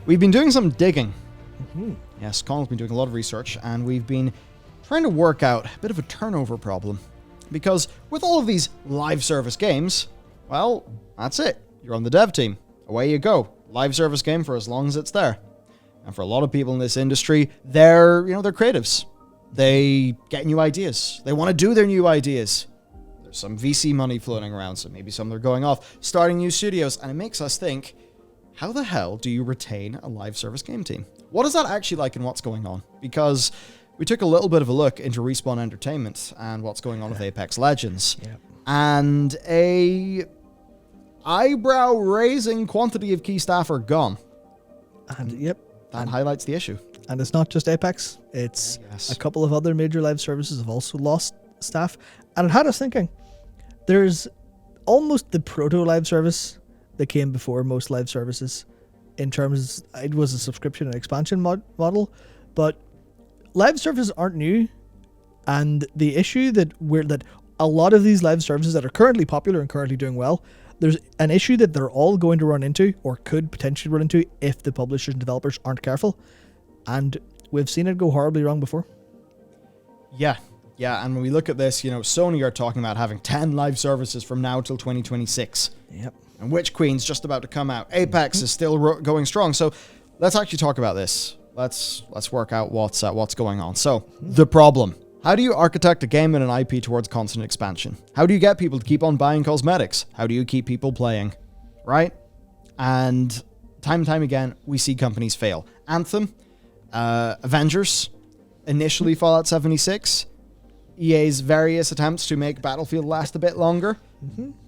We've been doing some digging. Yes, Colin's been doing a lot of research, and we've been trying to work out a bit of a turnover problem. Because with all of these live service games, well, that's it. You're on the dev team. Away you go. Live service game for as long as it's there. And for a lot of people in this industry, they're creatives. They get new ideas. They want to do their new ideas. There's some VC money floating around, so maybe some are going off, starting new studios, and it makes us think, how the hell do you retain a live service game team? What is that actually like and what's going on? Because we took a little bit of a look into Respawn Entertainment and what's going on with Apex Legends. Yep. And a eyebrow-raising quantity of key staff are gone. And that highlights the issue. And it's not just Apex. It's a couple of other major live services have also lost staff. And it had us thinking, there's almost the proto-live service that came before most live services in terms, it was a subscription and expansion model, but live services aren't new. And the issue that a lot of these live services that are currently popular and currently doing well, there's an issue that they're all going to run into or could potentially run into if the publishers and developers aren't careful. And we've seen it go horribly wrong before. Yeah, and when we look at this, Sony are talking about having 10 live services from now till 2026. Yep. And Witch Queen's just about to come out. Apex is still going strong. So let's actually talk about this. Let's work out what's going on. So the problem. How do you architect a game and an IP towards constant expansion? How do you get people to keep on buying cosmetics? How do you keep people playing? Right? And time and time again, we see companies fail. Anthem, Avengers, initially Fallout 76, EA's various attempts to make Battlefield last a bit longer.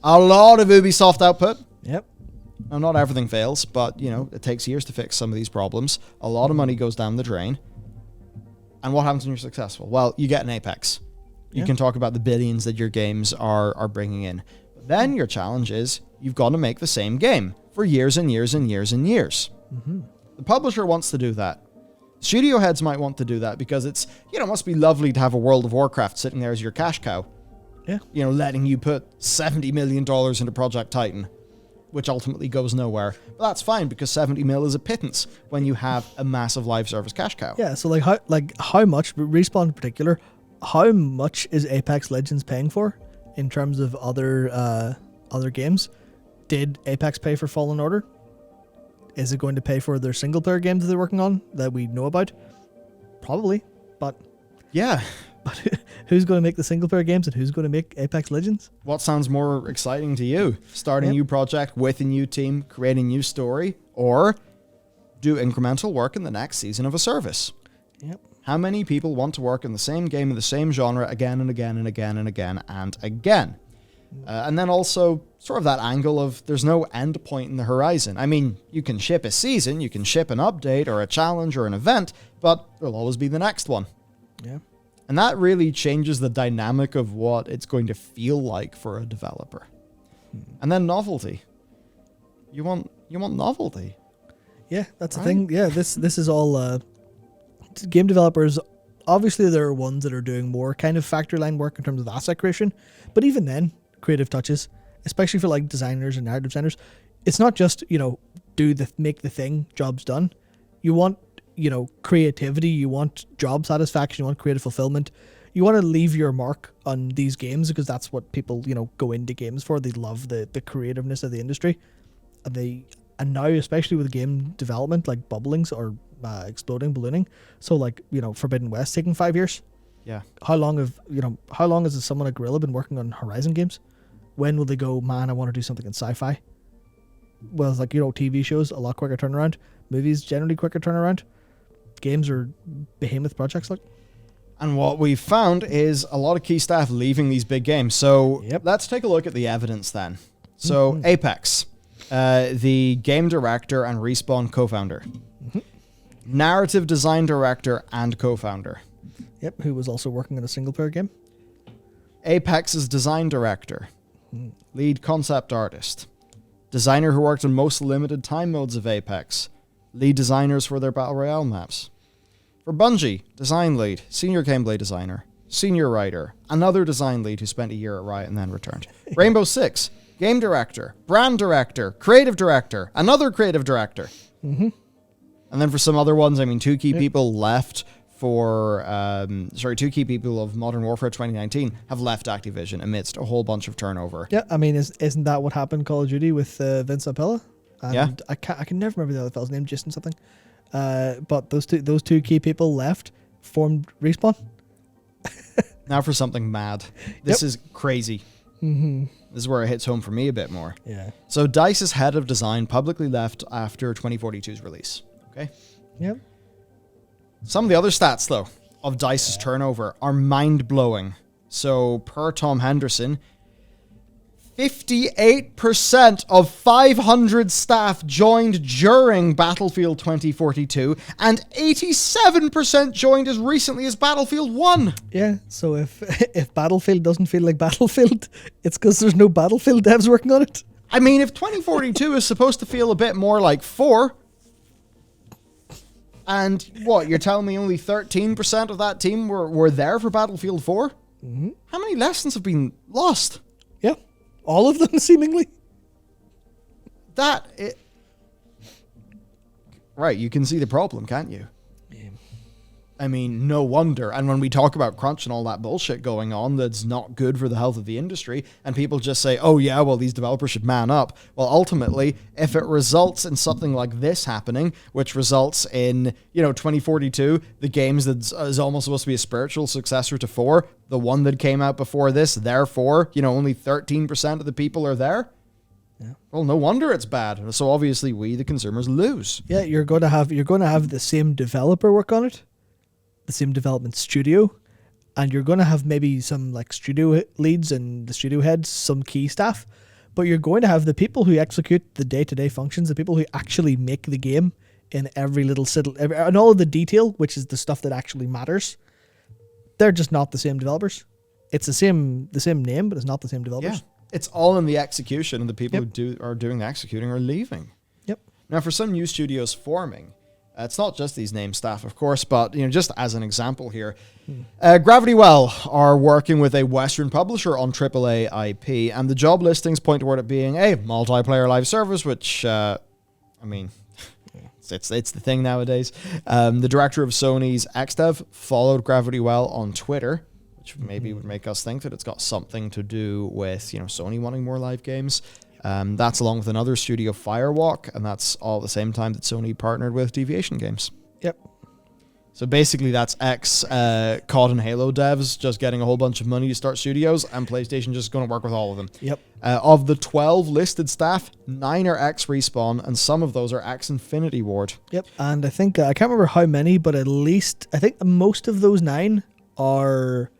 A lot of Ubisoft output. Yep. Now, not everything fails, but, it takes years to fix some of these problems. A lot of money goes down the drain. And what happens when you're successful? Well, you get an Apex. You can talk about the billions that your games are bringing in. But then your challenge is you've got to make the same game for years and years and years and years. The publisher wants to do that. Studio heads might want to do that because it's, it must be lovely to have a World of Warcraft sitting there as your cash cow. Yeah. Letting you put $70 million into Project Titan, which ultimately goes nowhere. But that's fine because 70 mil is a pittance when you have a massive live service cash cow. Yeah, so how much, Respawn in particular, how much is Apex Legends paying for in terms of other games? Did Apex pay for Fallen Order? Is it going to pay for their single player games that they're working on that we know about? Probably, but yeah. But who's going to make the single player games and who's going to make Apex Legends? What sounds more exciting to you? Start a new project with a new team, create a new story, or do incremental work in the next season of a service? Yep. How many people want to work in the same game in the same genre again and again and again and again and again? And then also sort of that angle of there's no end point in the horizon. I mean, you can ship a season, you can ship an update or a challenge or an event, but there'll always be the next one. Yeah. And that really changes the dynamic of what it's going to feel like for a developer. And then novelty. You want novelty. Yeah, that's the thing. Yeah, this is all game developers. Obviously, there are ones that are doing more kind of factory line work in terms of asset creation, but even then, creative touches, especially for designers and narrative designers, it's not just make the thing, job's done. You want creativity, you want job satisfaction, you want creative fulfillment, you want to leave your mark on these games because that's what people go into games for. They love the creativeness of the industry, and now especially with game development like bubblings or exploding, ballooning, so Forbidden West taking 5 years. Yeah. How long has someone like Guerrilla been working on Horizon games? When will they go, man, I want to do something in sci-fi? Well, it's TV shows, a lot quicker turnaround. Movies, generally quicker turnaround. Games are behemoth projects And what we've found is a lot of key staff leaving these big games. So let's take a look at the evidence then. So Apex, the game director and Respawn co-founder. Narrative design director and co-founder. Yep, who was also working on a single player game. Apex's design director. Lead concept artist. Designer who worked on most limited time modes of Apex. Lead designers for their Battle Royale maps. For Bungie, design lead, senior gameplay designer, senior writer, another design lead who spent a year at Riot and then returned. Rainbow Six, game director, brand director, creative director, another creative director. And then for some other ones, I mean, two key people left for, two key people of Modern Warfare 2019 have left Activision amidst a whole bunch of turnover. Yeah, I mean, isn't that what happened in Call of Duty with Vince Apella? And yeah. I can never remember the other fellow's name, Jason something. But those two key people left, formed Respawn. Now for something mad. This is crazy. Mm-hmm. This is where it hits home for me a bit more. Yeah. So DICE's head of design publicly left after 2042's release. Okay? Yep. Some of the other stats, though, of DICE's turnover are mind-blowing. So, per Tom Henderson, 58% of 500 staff joined during Battlefield 2042, and 87% joined as recently as Battlefield 1. Yeah, so if Battlefield doesn't feel like Battlefield, it's because there's no Battlefield devs working on it. I mean, if 2042 is supposed to feel a bit more like 4, and what, you're telling me only 13% of that team were there for Battlefield 4? Mm-hmm. How many lessons have been lost? Yeah, all of them, seemingly. Right, you can see the problem, can't you? Yeah. I mean, no wonder. And when we talk about crunch and all that bullshit going on that's not good for the health of the industry, and people just say, oh yeah, well, these developers should man up. Well, ultimately, if it results in something like this happening, which results in, 2042, the games that is almost supposed to be a spiritual successor to 4, the one that came out before this, therefore, only 13% of the people are there. Yeah. Well, no wonder it's bad. So obviously we, the consumers, lose. Yeah, you're going to have the same developer work on it, the same development studio, and you're going to have maybe some like studio leads and the studio heads, some key staff, but you're going to have the people who execute the day-to-day functions, the people who actually make the game in every little and all of the detail, which is the stuff that actually matters. They're just not the same developers. It's the same name, but it's not the same developers. Yeah. It's all in the execution, and the people who are doing the executing are leaving. Yep. Now, for some new studios forming, it's not just these named staff, of course, but just as an example here, Gravity Well are working with a Western publisher on AAA IP, and the job listings point toward it being a multiplayer live service, which, it's the thing nowadays. The director of Sony's XDev followed Gravity Well on Twitter, which maybe would make us think that it's got something to do with, Sony wanting more live games. That's along with another studio, Firewalk, and that's all at the same time that Sony partnered with Deviation Games. Yep. So basically that's COD and Halo devs just getting a whole bunch of money to start studios, and PlayStation just going to work with all of them. Yep. Of the 12 listed staff, 9 are ex-Respawn, and some of those are ex-Infinity Ward. Yep, and I think, I can't remember how many, but at least, I think most of those 9 are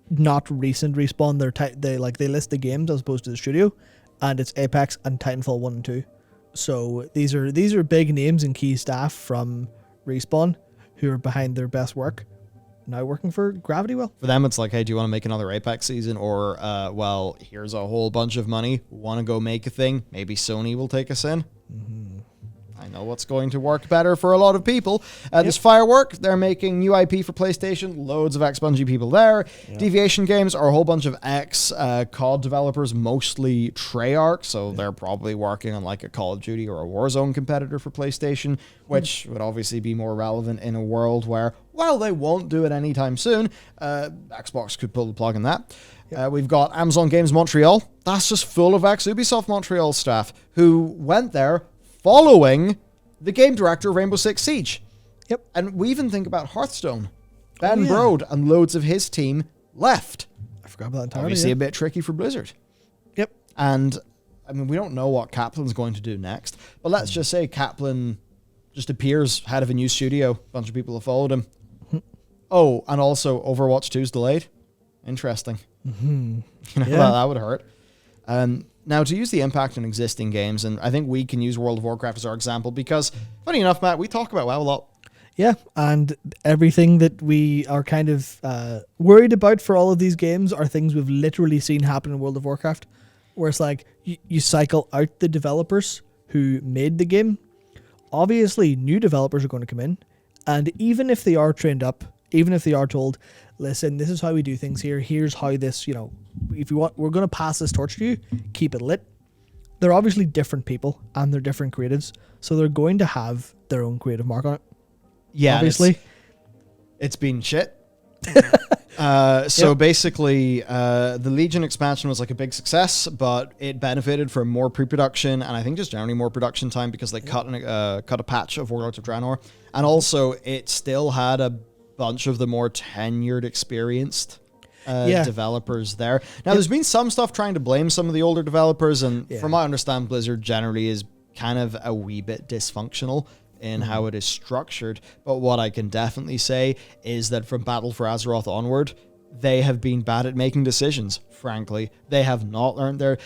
not recent Respawn. They list the games as opposed to the studio, and it's Apex and Titanfall 1 and 2. So these are big names and key staff from Respawn who are behind their best work, now working for Gravity Well. For them, it's like, hey, do you want to make another Apex season? Or, well, here's a whole bunch of money. Want to go make a thing? Maybe Sony will take us in. Mm-hmm. I know what's going to work better for a lot of people. This Firework, they're making new IP for PlayStation. Loads of ex-Bungie people there. Yep. Deviation Games are a whole bunch of ex-COD developers, mostly Treyarch, so they're probably working on like a Call of Duty or a Warzone competitor for PlayStation, which would obviously be more relevant in a world where, while they won't do it anytime soon, Xbox could pull the plug on that. Yep. We've got Amazon Games Montreal. That's just full of ex-Ubisoft Montreal staff who went there following the game director of Rainbow Six Siege. Yep. And we even think about Hearthstone. Ben Brode and loads of his team left. I forgot about that entirely. Obviously a bit tricky for Blizzard. Yep. And, we don't know what Kaplan's going to do next, but let's just say Kaplan just appears head of a new studio. A bunch of people have followed him. Oh, and also Overwatch 2's delayed. Interesting. Mm-hmm. That would hurt. Now, to use the impact on existing games, and I think we can use World of Warcraft as our example because, funny enough, Matt, we talk about WoW a lot. Yeah, and everything that we are kind of worried about for all of these games are things we've literally seen happen in World of Warcraft, where it's like you cycle out the developers who made the game. Obviously, new developers are going to come in, and even if they are trained up, even if they are told, listen, this is how we do things here, here's how this, if you want, we're going to pass this torch to you, keep it lit. they're obviously different people and they're different creatives, so they're going to have their own creative mark on it. Yeah, obviously. It's been shit. Basically, the Legion expansion was like a big success, but it benefited from more pre-production and I think just generally more production time because they cut a patch of Warlords of Draenor, and also it still had a bunch of the more tenured, experienced developers there. Now, there's been some stuff trying to blame some of the older developers, and from what I understand, Blizzard generally is kind of a wee bit dysfunctional in how it is structured. But what I can definitely say is that from Battle for Azeroth onward, they have been bad at making decisions, frankly. They have not learned their...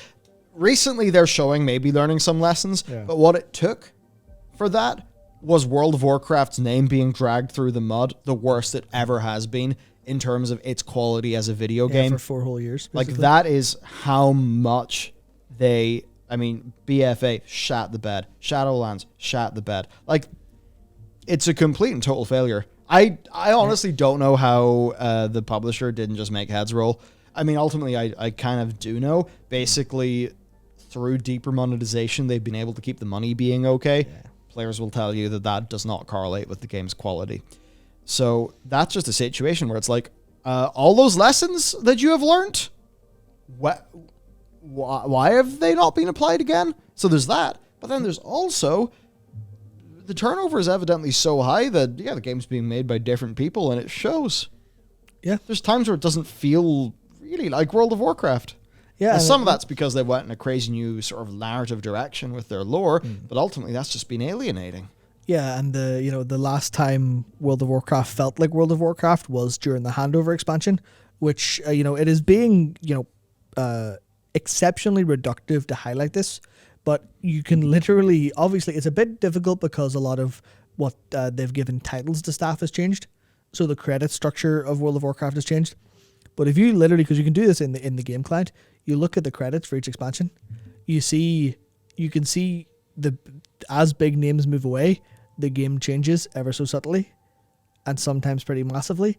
Recently, they're showing maybe learning some lessons, but what it took for that was World of Warcraft's name being dragged through the mud, the worst it ever has been in terms of its quality as a video game. For 4 whole years. Basically. Like, that is how much they... I mean, BFA, shat the bed. Shadowlands, shat the bed. Like, it's a complete and total failure. I honestly don't know how the publisher didn't just make heads roll. I mean, ultimately, I kind of do know. Basically, through deeper monetization, they've been able to keep the money being okay. Yeah. Players will tell you that that does not correlate with the game's quality. So that's just a situation where it's like, all those lessons that you have learned, why have they not been applied again? So there's that. But then there's also, the turnover is evidently so high that, the game's being made by different people, and it shows. Yeah. There's times where it doesn't feel really like World of Warcraft. Yeah. Now, some of that's because they went in a crazy new sort of narrative direction with their lore, but ultimately that's just been alienating. Yeah, and the last time World of Warcraft felt like World of Warcraft was during the Handover expansion, which, it is being, exceptionally reductive to highlight this, but you can literally, obviously it's a bit difficult because a lot of what they've given titles to staff has changed, so the credit structure of World of Warcraft has changed. But if you literally, because you can do this in the game client, you look at the credits for each expansion, you can see as big names move away, the game changes ever so subtly and sometimes pretty massively,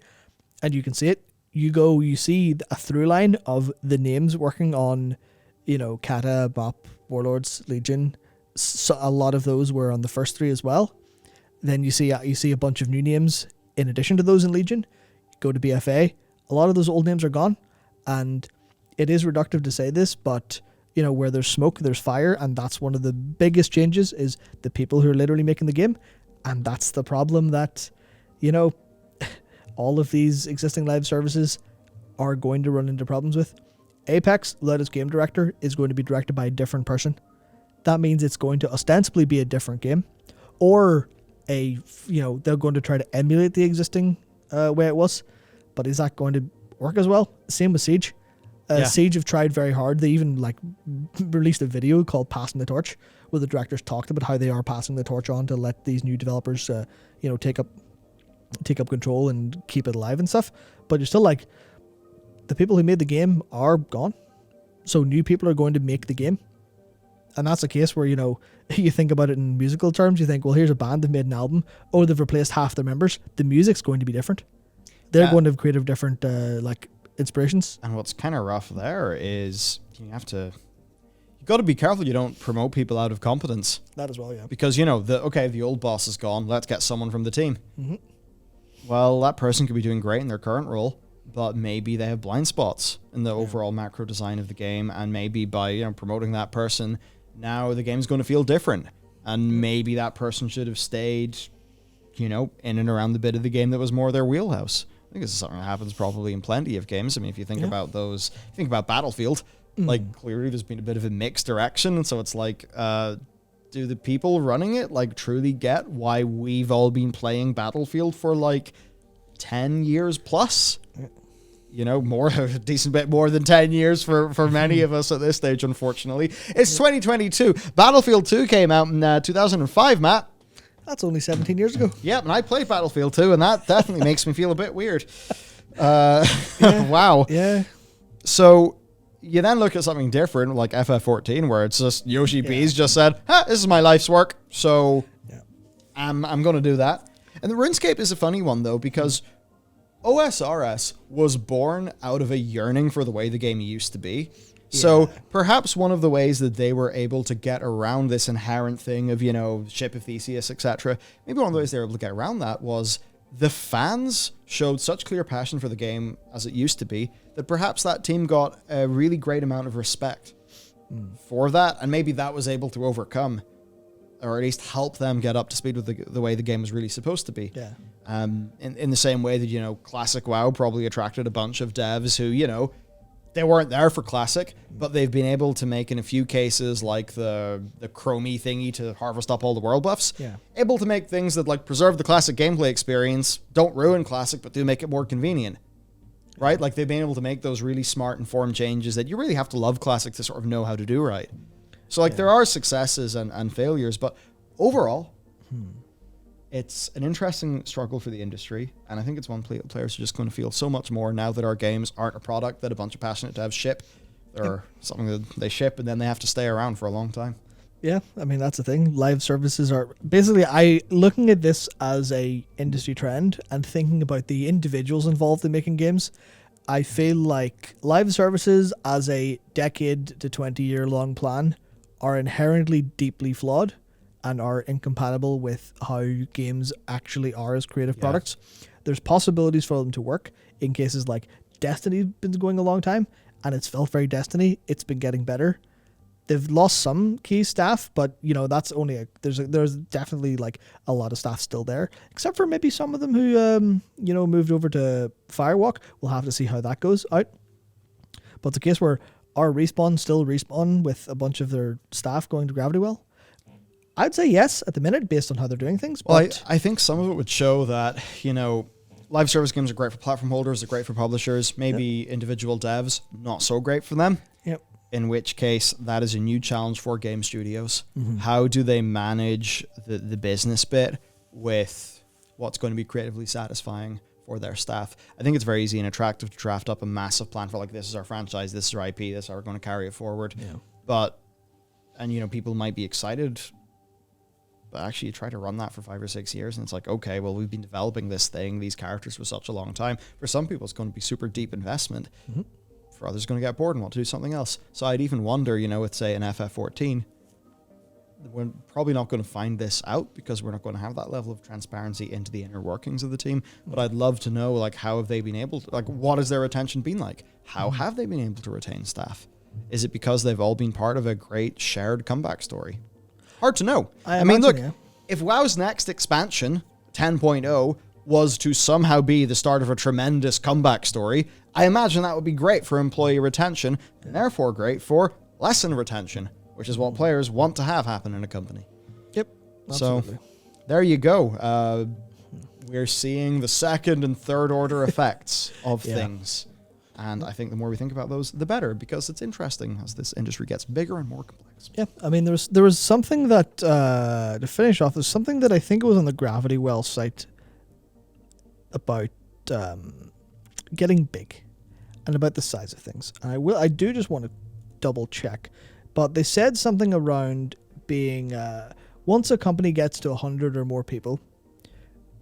and you can see it. You see a through line of the names working on, Kata, Bop, Warlords, Legion. So a lot of those were on the first 3 as well. Then you see a bunch of new names in addition to those in Legion. Go to BFA. A lot of those old names are gone, and it is reductive to say this, but where there's smoke, there's fire, and that's one of the biggest changes is the people who are literally making the game, and that's the problem that, all of these existing live services are going to run into problems with. Apex, without its game director, is going to be directed by a different person. That means it's going to ostensibly be a different game, or they're going to try to emulate the existing way it was, but is that going to work as well? Same with Siege. Siege have tried very hard. They even released a video called Passing the Torch, where the directors talked about how they are passing the torch on to let these new developers take up control and keep it alive and stuff. But you're still the people who made the game are gone, so new people are going to make the game. And that's a case where you think about it in musical terms. You think, well, here's a band that made an album, they've replaced half their members. The music's going to be different. They're going to have creative different inspirations. And what's kind of rough there is you got to be careful you don't promote people out of competence. That as well, yeah. Because the old boss is gone, let's get someone from the team. Mm-hmm. Well, that person could be doing great in their current role, but maybe they have blind spots in the overall macro design of the game, and maybe by promoting that person, now the game's going to feel different, and maybe that person should have stayed in and around the bit of the game that was more their wheelhouse. I think this is something that happens probably in plenty of games. I mean, if you think about Battlefield, clearly there's been a bit of a mixed direction, and so it's do the people running it truly get why we've all been playing Battlefield for 10 years plus? More a decent bit more than 10 years for many of us at this stage, unfortunately. It's 2022. Battlefield 2 came out in 2005, Matt. That's only 17 years ago. Yep, and I played Battlefield 2, and that definitely makes me feel a bit weird. Wow. Yeah. So you then look at something different like FF14, where it's just Yoshi B's just said, this is my life's work, so I'm going to do that. And the RuneScape is a funny one, though, because OSRS was born out of a yearning for the way the game used to be. So perhaps one of the ways that they were able to get around this inherent thing of, ship of Theseus, etc., maybe one of the ways they were able to get around that was the fans showed such clear passion for the game as it used to be that perhaps that team got a really great amount of respect for that, and maybe that was able to overcome or at least help them get up to speed with the way the game was really supposed to be. Yeah. In the same way that, Classic WoW probably attracted a bunch of devs who, they weren't there for Classic, but they've been able to make, in a few cases, like the Chromie thingy to harvest up all the world buffs, able to make things that, like, preserve the Classic gameplay experience, don't ruin Classic, but do make it more convenient. Right? Like, they've been able to make those really smart, informed changes that you really have to love Classic to sort of know how to do right. So, like, there are successes and failures, but overall, it's an interesting struggle for the industry, and I think it's one players are just going to feel so much more now that our games aren't a product that a bunch of passionate devs ship. They're something that they ship, and then they have to stay around for a long time. Yeah, I mean, that's the thing. Live services are basically, looking at this as a industry trend and thinking about the individuals involved in making games, I feel like live services as a decade to 20-year long plan are inherently deeply flawed and are incompatible with how games actually are as creative products. There's possibilities for them to work in cases like Destiny's been going a long time, and it's felt very Destiny. It's been getting better. They've lost some key staff, but that's only there's definitely like a lot of staff still there, except for maybe some of them who moved over to Firewalk. We'll have to see how that goes out. But the case where our Respawn still respawn with a bunch of their staff going to Gravity Well, I'd say yes at the minute based on how they're doing things. Well, I think some of it would show that live service games are great for platform holders, they're great for publishers, maybe individual devs, not so great for them. Yep. In which case, that is a new challenge for game studios. How do they manage the business bit with what's going to be creatively satisfying for their staff? I think it's very easy and attractive to draft up a massive plan for, like, this is our franchise, this is our IP, this is how we're going to carry it forward. Yeah. People might be excited, but actually you try to run that for 5 or 6 years, and it's like, okay, well, we've been developing this thing, these characters for such a long time. For some people, it's going to be super deep investment. For others, going to get bored and want to do something else. So I'd even wonder, with, say, an FF14, we're probably not going to find this out because we're not going to have that level of transparency into the inner workings of the team. But I'd love to know, like, how have they been able to, like, what has their retention been like? How have they been able to retain staff? Is it because they've all been part of a great shared comeback story? Hard to know. I mean, look, if WoW's next expansion, 10.0, was to somehow be the start of a tremendous comeback story, I imagine that would be great for employee retention, and therefore great for lesson retention, which is what players want to have happen in a company. Yep, absolutely. So, there you go. We're seeing the second and third order effects of things. And I think the more we think about those, the better, because it's interesting as this industry gets bigger and more complex. Yeah, I mean, there was something that, to finish off, there's something that I think was on the Gravity Well site about getting big and about the size of things. And I do just want to double check, but they said something around being, once a company gets to 100 or more people,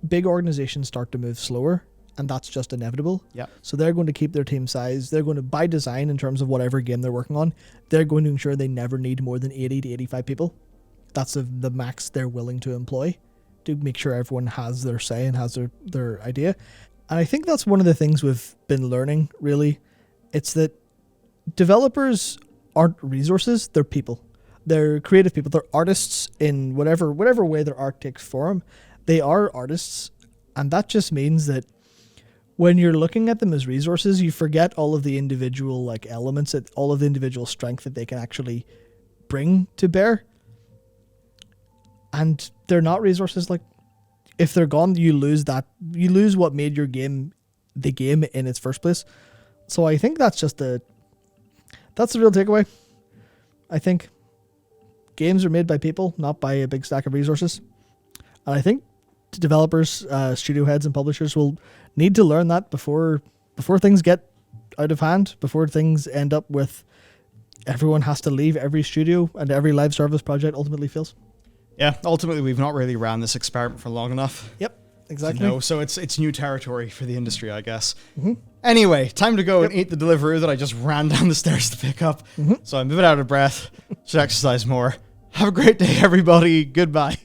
big organizations start to move slower. And that's just inevitable. Yeah. So they're going to keep their team size. They're going to, by design, in terms of whatever game they're working on, they're going to ensure they never need more than 80 to 85 people. That's the max they're willing to employ to make sure everyone has their say and has their idea. And I think that's one of the things we've been learning, really. It's that developers aren't resources, they're people. They're creative people. They're artists in whatever way their art takes form. They are artists. And that just means that when you're looking at them as resources, you forget all of the individual elements, all of the individual strength that they can actually bring to bear. And they're not resources. Like, if they're gone, you lose what made your game the game in its first place. So I think that's the real takeaway. I think games are made by people, not by a big stack of resources. And I think developers, studio heads, and publishers will need to learn that before things get out of hand, before things end up with everyone has to leave every studio and every live service project ultimately fails. Yeah, ultimately we've not really ran this experiment for long enough. Yep, exactly. So it's new territory for the industry, I guess. Anyway, time to go and eat the Deliveroo that I just ran down the stairs to pick up. So I'm a bit out of breath. Should exercise more. Have a great day, everybody. Goodbye.